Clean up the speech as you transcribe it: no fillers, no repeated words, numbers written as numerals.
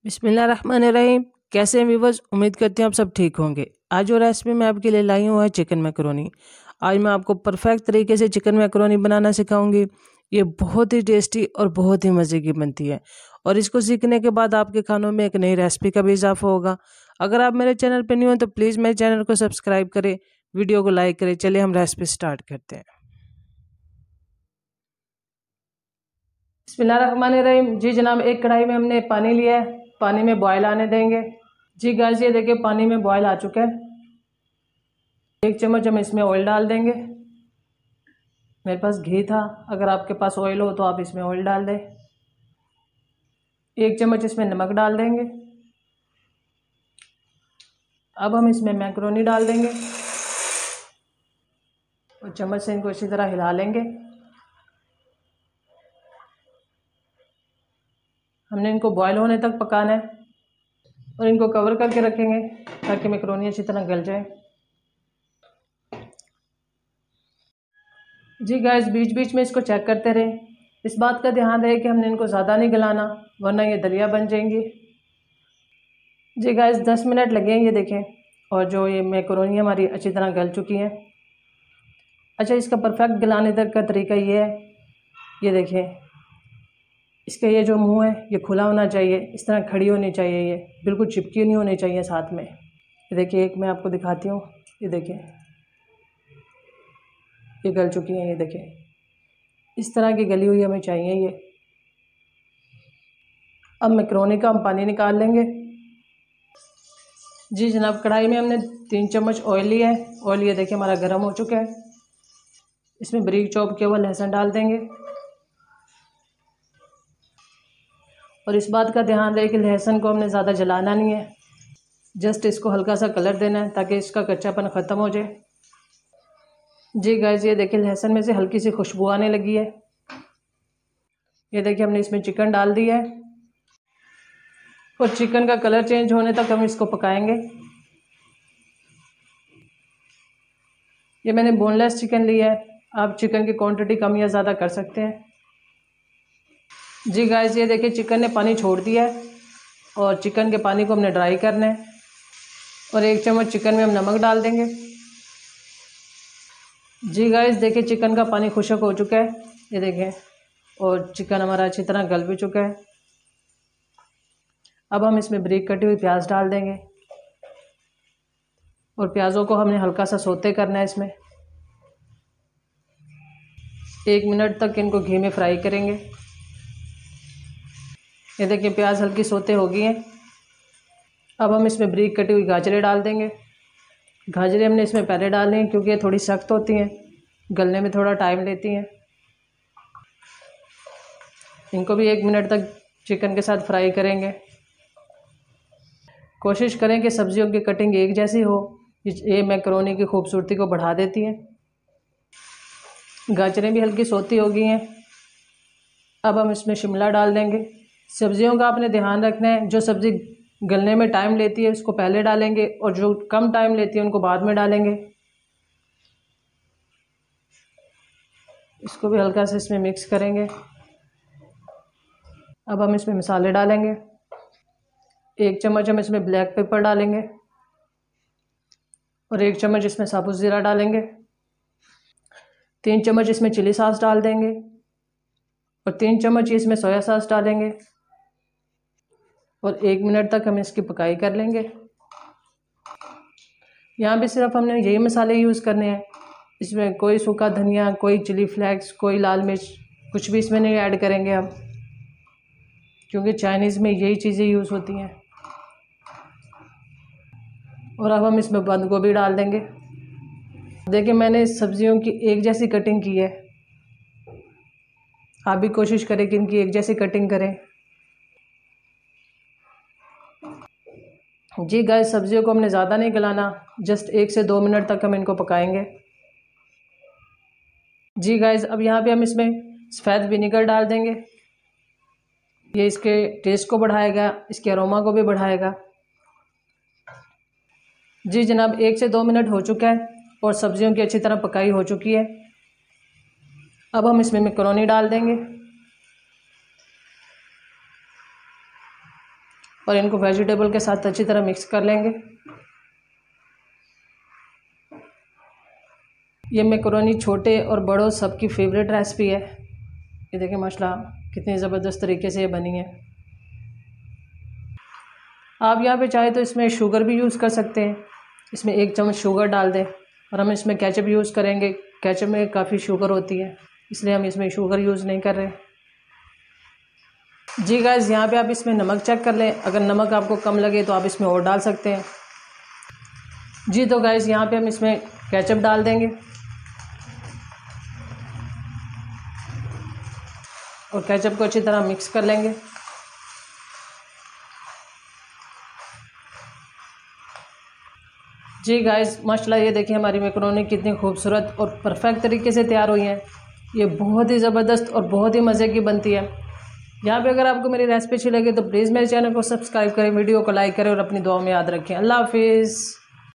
बिस्मिल्लाहिर्रहमानिर्रहीम। कैसे हैं व्यूवर्स, उम्मीद करते हैं आप सब ठीक होंगे। आज जो रेसिपी मैं आपके लिए लाई हूँ है चिकन मैकरोनी। आज मैं आपको परफेक्ट तरीके से चिकन मैकरोनी बनाना सिखाऊंगी। ये बहुत ही टेस्टी और बहुत ही मज़े की बनती है और इसको सीखने के बाद आपके खानों में एक नई रेसिपी का भी इजाफा होगा। अगर आप मेरे चैनल पर न्यू हैं तो प्लीज़ मेरे चैनल को सब्सक्राइब करें, वीडियो को लाइक करें। चलिए हम रेसिपी स्टार्ट करते हैं। बिस्मिल्लाहिर्रहमानिर्रहीम। जी जनाब, एक कढ़ाई में हमने पानी लिया है, पानी में बॉयल आने देंगे। जी गाइस, ये देखिए पानी में बॉयल आ चुका है। एक चम्मच हम इसमें ऑयल डाल देंगे। मेरे पास घी था, अगर आपके पास ऑयल हो तो आप इसमें ऑयल डाल दें। एक चम्मच इसमें नमक डाल देंगे। अब हम इसमें मैकरोनी डाल देंगे और चम्मच से इनको इसी तरह हिला लेंगे। हमने इनको बॉयल होने तक पकाना है और इनको कवर करके रखेंगे ताकि मैकरोनी अच्छी तरह गल जाए। जी गाइस, बीच बीच में इसको चेक करते रहें। इस बात का ध्यान रहे कि हमने इनको ज़्यादा नहीं गलाना, वरना ये दलिया बन जाएंगी। जी गाइस, 10 मिनट लगे हैं ये देखें, और जो ये मैकरोनी हमारी अच्छी तरह गल चुकी हैं। अच्छा, इसका परफेक्ट गलाने तक का तरीका ये है, ये देखें, इसका ये जो मुंह है ये खुला होना चाहिए, इस तरह खड़ी होनी चाहिए, ये बिल्कुल चिपकी नहीं होनी चाहिए साथ में। ये देखिए, एक मैं आपको दिखाती हूँ, ये देखिए ये गल चुकी हैं। ये देखिए इस तरह की गली हुई हमें चाहिए ये। अब मैकरोनी का हम पानी निकाल लेंगे। जी जनाब, कढ़ाई में हमने 3 चम्मच ऑयल लिया है। ऑयल ये देखिए हमारा गर्म हो चुका है। इसमें बारीक चॉप किया हुआ लहसुन डाल देंगे और इस बात का ध्यान रहे कि लहसुन को हमने ज़्यादा जलाना नहीं है, जस्ट इसको हल्का सा कलर देना है ताकि इसका कच्चापन ख़त्म हो जाए। जी गाइस, ये देखिए लहसुन में से हल्की सी खुशबू आने लगी है। ये देखिए हमने इसमें चिकन डाल दिया है और चिकन का कलर चेंज होने तक हम इसको पकाएंगे। ये मैंने बोनलेस चिकन लिया है, आप चिकन की क्वांटिटी कम या ज़्यादा कर सकते हैं। जी गाइस, ये देखिए चिकन ने पानी छोड़ दिया है और चिकन के पानी को हमने ड्राई करना है और 1 चम्मच चिकन में हम नमक डाल देंगे। जी गाइस, देखिए चिकन का पानी खुश्क हो चुका है, ये देखें, और चिकन हमारा अच्छी तरह गल भी चुका है। अब हम इसमें बारीक कटी हुई प्याज डाल देंगे और प्याज़ों को हमने हल्का सा सौते करना है। इसमें 1 मिनट तक इनको घी में फ्राई करेंगे। ये देखिए प्याज हल्की सौते हो गई हैं। अब हम इसमें बारीक कटी हुई गाजरें डाल देंगे। गाजरें हमने इसमें पहले डालनी हैं क्योंकि ये थोड़ी सख्त होती हैं, गलने में थोड़ा टाइम लेती हैं। इनको भी 1 मिनट तक चिकन के साथ फ्राई करेंगे। कोशिश करें कि सब्जियों की कटिंग एक जैसी हो, ये मैकरोनी की खूबसूरती को बढ़ा देती है। गाजरें भी हल्की सौती हो गई हैं। अब हम इसमें शिमला डाल देंगे। सब्जियों का आपने ध्यान रखना है, जो सब्ज़ी गलने में टाइम लेती है उसको पहले डालेंगे और जो कम टाइम लेती है उनको बाद में डालेंगे। इसको भी हल्का से इसमें मिक्स करेंगे। अब हम इसमें मसाले डालेंगे। 1 चम्मच हम इसमें ब्लैक पेपर डालेंगे और 1 चम्मच इसमें साबुत ज़ीरा डालेंगे। 3 चम्मच इसमें चिली सॉस डाल देंगे और 3 चम्मच इसमें सोया सॉस डालेंगे और 1 मिनट तक हम इसकी पकाई कर लेंगे। यहाँ भी सिर्फ हमने यही मसाले यूज़ करने हैं, इसमें कोई सूखा धनिया, कोई चिली फ्लेक्स, कोई लाल मिर्च, कुछ भी इसमें नहीं ऐड करेंगे हम, क्योंकि चाइनीज़ में यही चीज़ें यूज़ होती हैं। और अब हम इसमें बंद गोभी डाल देंगे। देखिए मैंने सब्जियों की एक जैसी कटिंग की है, आप भी कोशिश करें कि इनकी एक जैसी कटिंग करें। जी गाइस, सब्जियों को हमने ज़्यादा नहीं गलाना, जस्ट 1 से 2 मिनट तक हम इनको पकाएंगे। जी गाइस, अब यहाँ पे हम इसमें सफ़ेद विनेगर डाल देंगे। ये इसके टेस्ट को बढ़ाएगा, इसके अरोमा को भी बढ़ाएगा। जी जनाब, 1 से 2 मिनट हो चुका है और सब्जियों की अच्छी तरह पकाई हो चुकी है। अब हम इसमें मैकरोनी डाल देंगे और इनको वेजिटेबल के साथ अच्छी तरह मिक्स कर लेंगे। ये मैकरोनी छोटे और बड़ों सबकी फेवरेट रेसिपी है। ये देखें माशाल्लाह कितनी ज़बरदस्त तरीके से ये बनी है। आप यहाँ पे चाहे तो इसमें शुगर भी यूज़ कर सकते हैं। इसमें 1 चम्मच शुगर डाल दें। और हम इसमें केचप यूज़ करेंगे। केचप में काफ़ी शुगर होती है, इसलिए हम इसमें शुगर यूज़ नहीं कर रहे। जी गाइस, यहाँ पे आप इसमें नमक चेक कर लें। अगर नमक आपको कम लगे तो आप इसमें और डाल सकते हैं। जी तो गाइस, यहाँ पे हम इसमें केचप डाल देंगे और केचप को अच्छी तरह मिक्स कर लेंगे। जी गाइस, माशाल्लाह ये देखिए हमारी मैकरोनी कितनी खूबसूरत और परफेक्ट तरीके से तैयार हुई हैं। ये बहुत ही ज़बरदस्त और बहुत ही मज़े की बनती है। यहाँ पे अगर आपको मेरी रेसिपी अच्छी लगे तो प्लीज़ मेरे चैनल को सब्सक्राइब करें, वीडियो को लाइक करें और अपनी दुआ में याद रखें। अल्लाह हाफिज़।